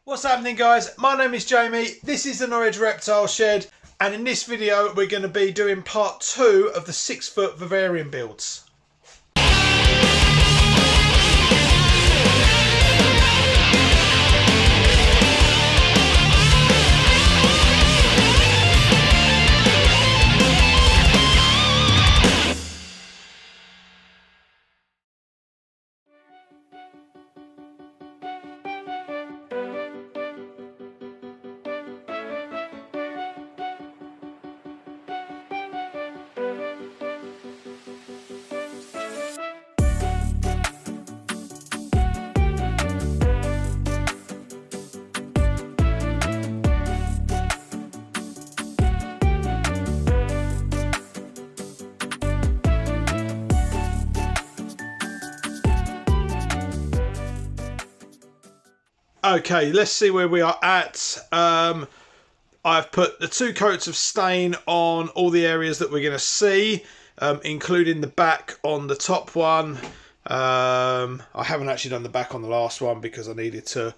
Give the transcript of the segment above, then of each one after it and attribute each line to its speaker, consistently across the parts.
Speaker 1: What's happening, guys? My name is Jamie. This is the Norwich Reptile Shed, and in this video we're going to be doing part 2 of the 6-foot vivarium builds. Okay, let's see where we are at. I've put the 2 coats of stain on all the areas that we're going to see, including the back on the top one. I haven't actually done the back on the last one because I needed to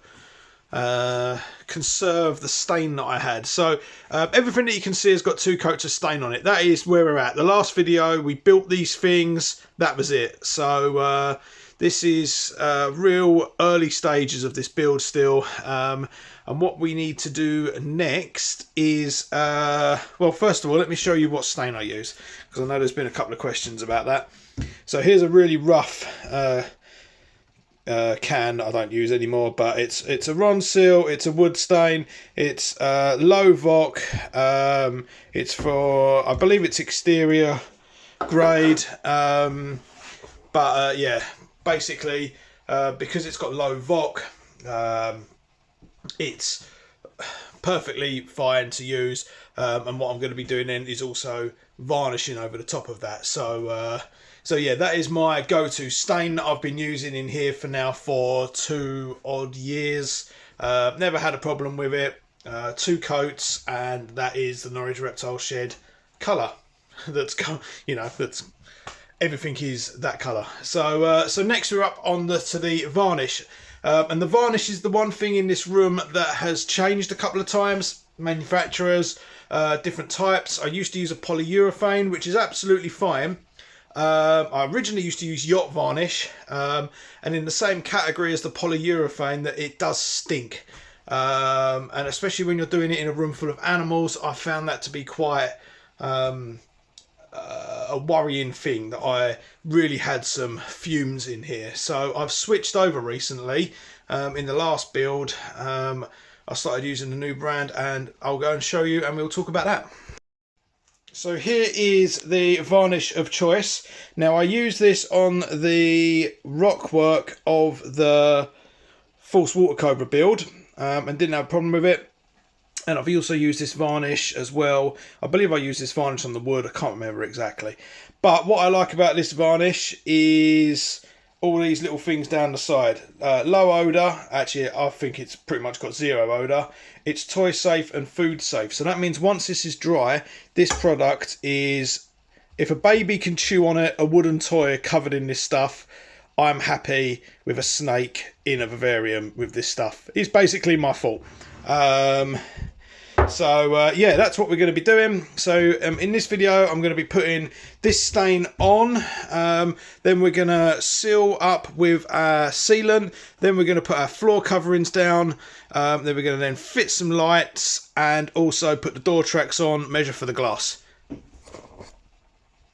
Speaker 1: conserve the stain that I had. So everything that you can see has got 2 coats of stain on it. That is where we're at. The last video, we built these things. That was it. So this is real early stages of this build still, and what we need to do next is, well, first of all, let me show you what stain I use, because I know there's been a couple of questions about that. So here's a really rough can I don't use anymore, but it's a Ronseal, it's a wood stain, it's low VOC, it's for, I believe it's exterior grade, but yeah. Basically, because it's got low VOC, it's perfectly fine to use. And what I'm going to be doing then is also varnishing over the top of that. So yeah, that is my go-to stain that I've been using in here for now for 2 odd years. Never had a problem with it. 2 coats, and that is the Norwich Reptile Shed colour. That's, you know, that's. Everything is that colour. So so next we're up on to the varnish. And the varnish is the one thing in this room that has changed a couple of times. Manufacturers, different types. I used to use a polyurethane, which is absolutely fine. I originally used to use yacht varnish, and in the same category as the polyurethane, that it does stink. And especially when you're doing it in a room full of animals, I found that to be quite a worrying thing, that I really had some fumes in here. So I've switched over recently. In the last build, I started using a new brand, and I'll go and show you and we'll talk about that. So here is the varnish of choice. Now I use this on the rock work of the false water cobra build, and didn't have a problem with it. And I've also used this varnish as well. I believe I used this varnish on the wood. I can't remember exactly. But what I like about this varnish is all these little things down the side. Low odour. Actually, I think it's pretty much got 0 odour. It's toy safe and food safe. So that means once this is dry, this product is, if a baby can chew on it, a wooden toy covered in this stuff, I'm happy with a snake in a vivarium with this stuff. It's basically my fault. So yeah, that's what we're going to be doing. So in this video I'm going to be putting this stain on, then we're going to seal up with our sealant, then we're going to put our floor coverings down, then we're going to then fit some lights, and also put the door tracks on, measure for the glass.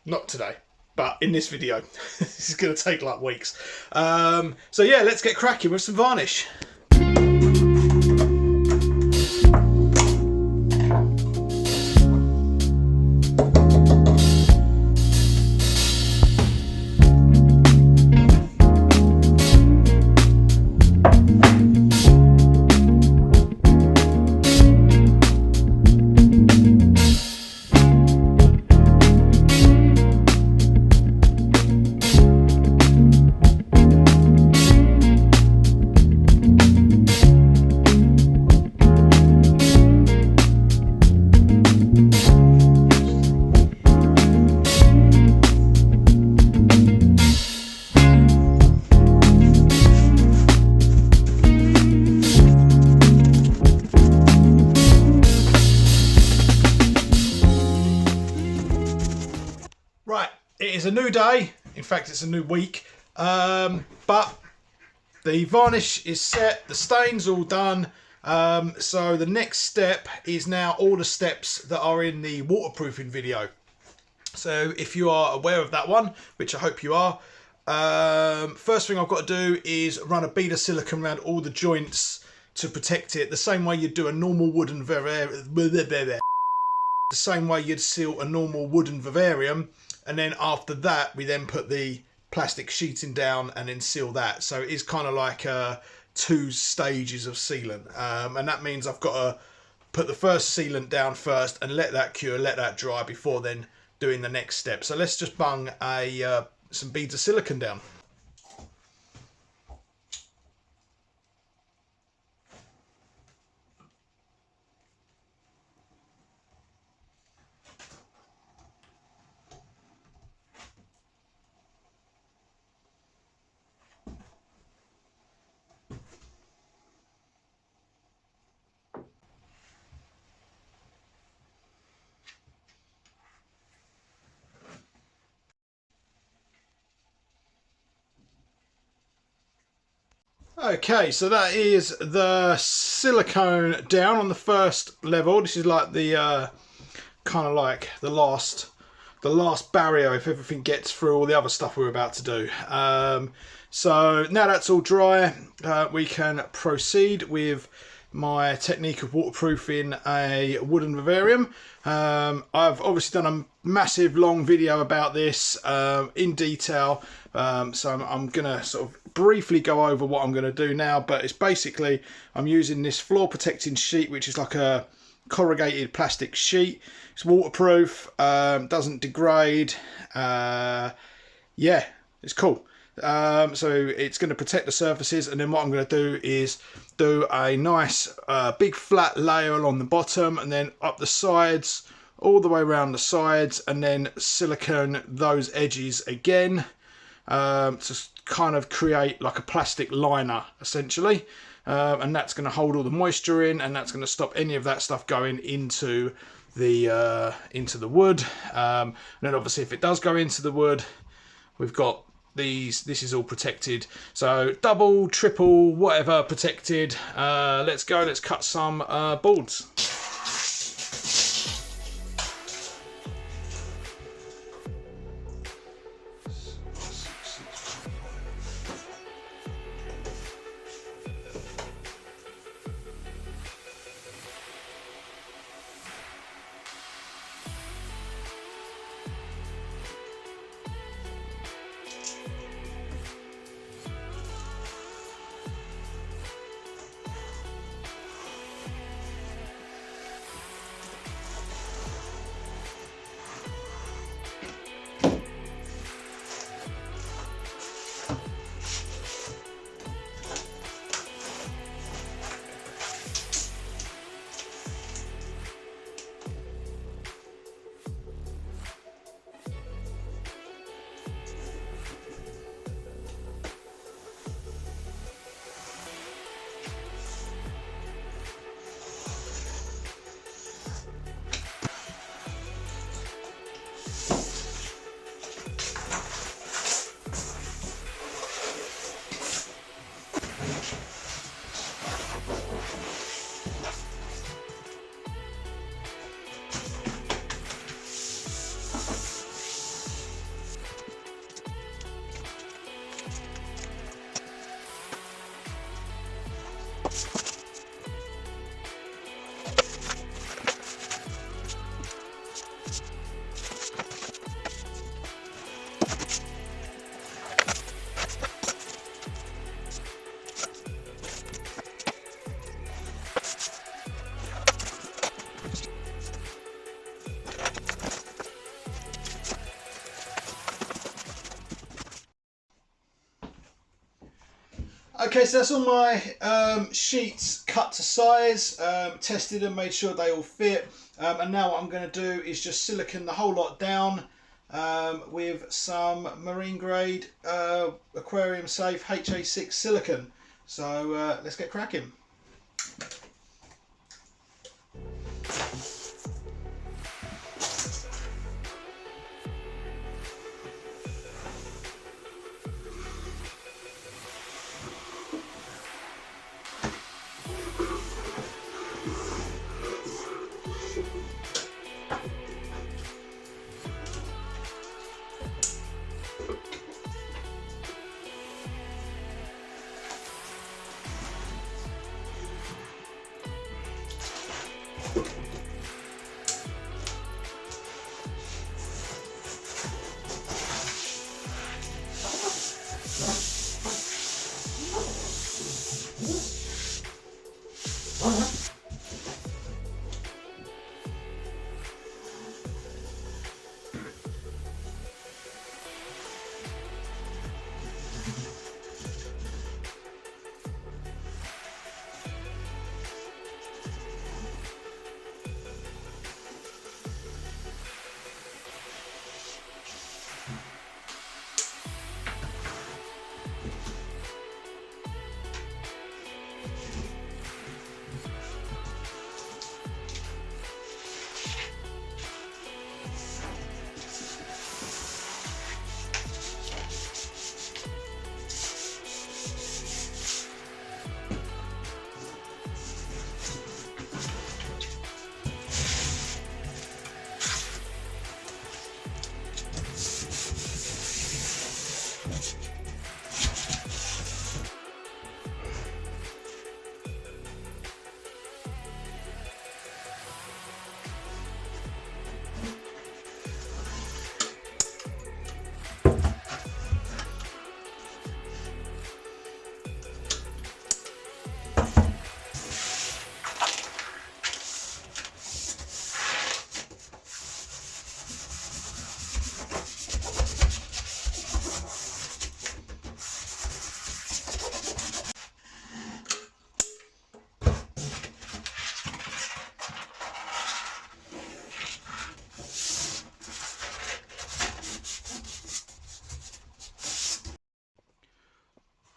Speaker 1: Not today, but in this video. This is going to take like weeks. So yeah, let's get cracking with some varnish. is a new day. In fact, it's a new week. But the varnish is set, the stain's all done. So the next step is now all the steps that are in the waterproofing video. So if you are aware of that one, which I hope you are, first thing I've got to do is run a bead of silicone around all the joints to protect it, the same way you'd do a normal wooden the same way you'd seal a normal wooden vivarium, and then after that we then put the plastic sheeting down and then seal that. So it is kind of like 2 stages of sealant, and that means I've got to put the first sealant down first and let that cure, let that dry before then doing the next step. So let's just bung some beads of silicone down. Okay, so that is the silicone down on the first level. This is like the kind of like the last barrier if everything gets through all the other stuff we're about to do. So now that's all dry, we can proceed with my technique of waterproofing a wooden vivarium. I've obviously done a massive long video about this in detail, so I'm gonna sort of briefly go over what I'm going to do now. But it's basically, I'm using this floor protecting sheet, which is like a corrugated plastic sheet. It's waterproof, doesn't degrade, yeah, it's cool. So it's going to protect the surfaces, and then what I'm going to do is do a nice big flat layer along the bottom, and then up the sides, all the way around the sides, and then silicone those edges again, to kind of create like a plastic liner essentially, and that's going to hold all the moisture in, and that's going to stop any of that stuff going into the wood. And then obviously if it does go into the wood, we've got this is all protected, so double, triple, whatever protected. Let's go, let's cut some boards. Okay, so that's all my sheets cut to size, tested them, made sure they all fit, and now what I'm going to do is just silicone the whole lot down with some marine grade aquarium safe HA6 silicone. So let's get cracking.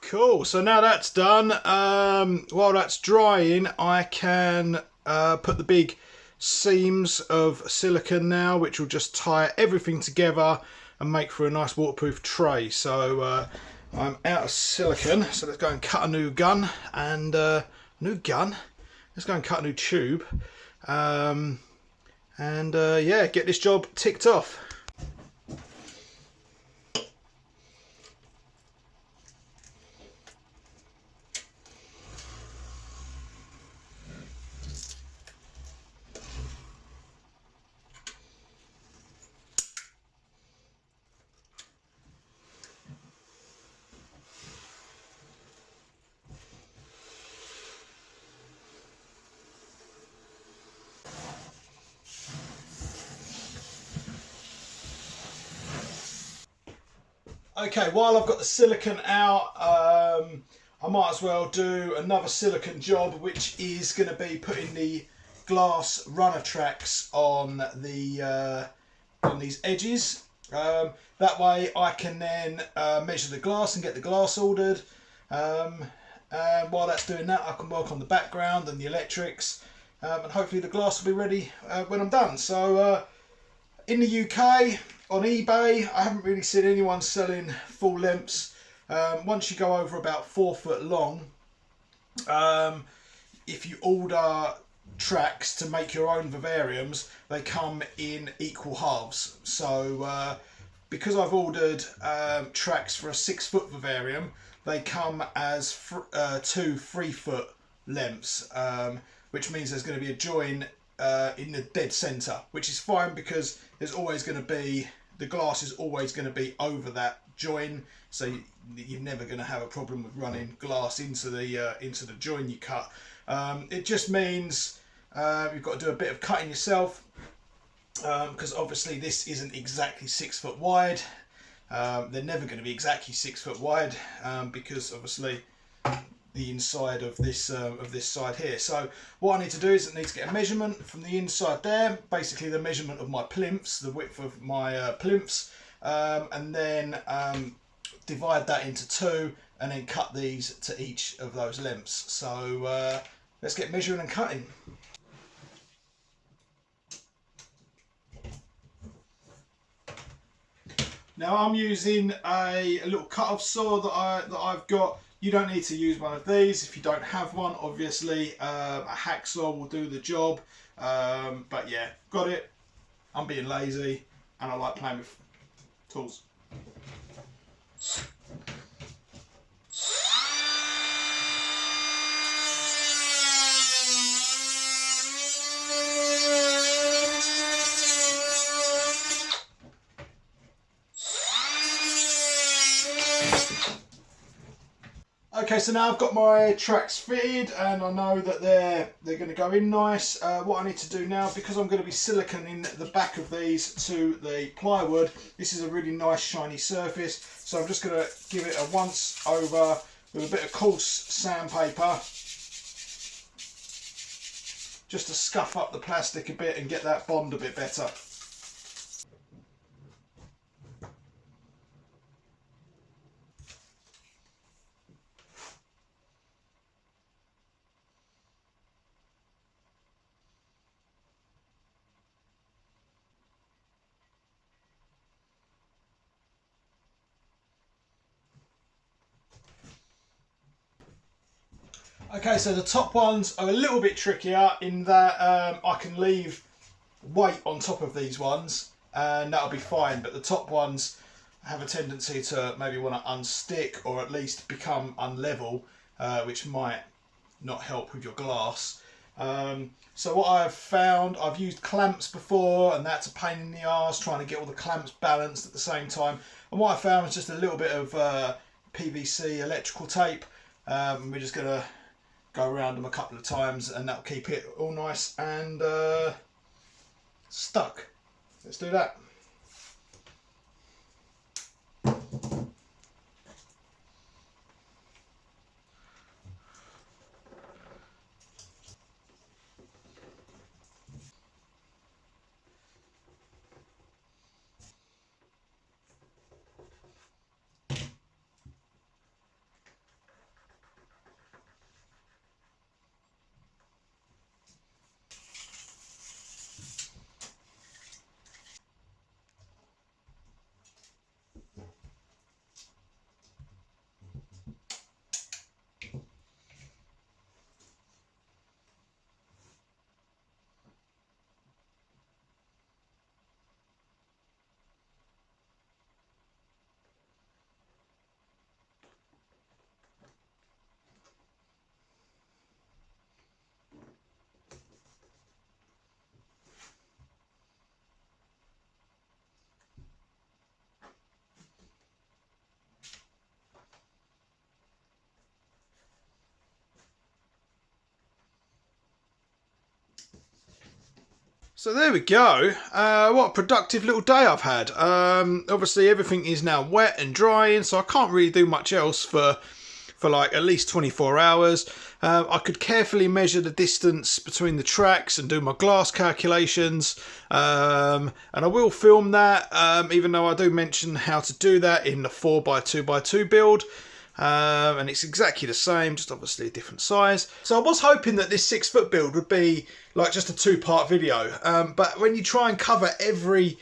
Speaker 1: Cool, so now that's done, while that's drying I can put the big seams of silicone now, which will just tie everything together and make for a nice waterproof tray. So I'm out of silicone, so let's go and cut a new gun, and let's go and cut a new tube, and yeah, get this job ticked off. Okay, while I've got the silicone out, I might as well do another silicone job, which is going to be putting the glass runner tracks on the on these edges. That way I can then measure the glass and get the glass ordered. And while that's doing that, I can work on the background and the electrics, and hopefully the glass will be ready when I'm done. So in the UK, on eBay, I haven't really seen anyone selling full lengths. Once you go over about 4 foot long, if you order tracks to make your own vivariums, they come in equal halves. So because I've ordered tracks for a 6 foot vivarium, they come as 2 3 foot lengths, which means there's going to be a join in the dead centre, which is fine because there's always going to be, the glass is always going to be over that join, so you're never going to have a problem with running glass into the join you cut. It just means you've got to do a bit of cutting yourself, because obviously this isn't exactly 6 foot wide. They're never going to be exactly 6 foot wide, because obviously the inside of this side here. So what I need to do is I need to get a measurement from the inside there, basically the measurement of my plinths, the width of my plinths, and then divide that into 2 and then cut these to each of those lengths. So let's get measuring and cutting. Now I'm using a little cut-off saw that I've got. You don't need to use one of these if you don't have one. Obviously, a hacksaw will do the job. But yeah, got it. I'm being lazy and I like playing with tools. Okay, so now I've got my tracks fitted and I know that they're going to go in nice. What I need to do now, because I'm going to be siliconing the back of these to the plywood, this is a really nice shiny surface, so I'm just going to give it a once over with a bit of coarse sandpaper just to scuff up the plastic a bit and get that bond a bit better. Okay, so the top ones are a little bit trickier in that I can leave weight on top of these ones and that'll be fine, but the top ones have a tendency to maybe want to unstick or at least become unlevel, which might not help with your glass. So what I've found, I've used clamps before and that's a pain in the arse trying to get all the clamps balanced at the same time, and what I found is just a little bit of PVC electrical tape. We're just going to go around them a couple of times and that'll keep it all nice and stuck. Let's do that. So there we go. What a productive little day I've had. Obviously everything is now wet and drying, so I can't really do much else for like at least 24 hours. I could carefully measure the distance between the tracks and do my glass calculations, and I will film that, even though I do mention how to do that in the 4x2x2 build. And it's exactly the same, just obviously a different size. So I was hoping that this 6 foot build would be like just a 2-part video, but when you try and cover every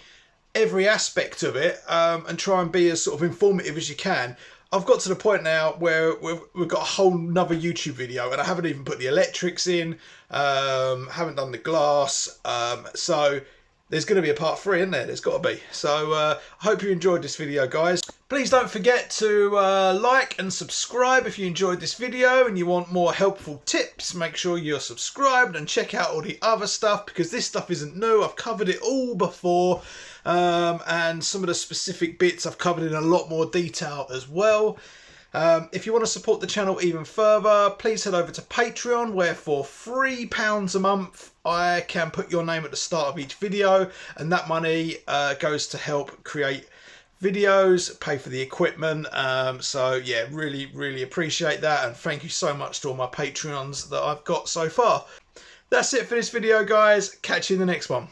Speaker 1: aspect of it and try and be as sort of informative as you can, I've got to the point now where we've got a whole nother YouTube video and I haven't even put the electrics in, haven't done the glass, so there's going to be a part 3 in there, there's got to be. So I hope you enjoyed this video, guys. Please don't forget to like and subscribe if you enjoyed this video and you want more helpful tips. Make sure you're subscribed and check out all the other stuff, because this stuff isn't new. I've covered it all before, and some of the specific bits I've covered in a lot more detail as well. If you want to support the channel even further, please head over to Patreon, where for £3 a month I can put your name at the start of each video, and that money goes to help create videos, pay for the equipment. So yeah, really appreciate that, and thank you so much to all my Patreons that I've got so far. That's it for this video, guys. Catch you in the next one.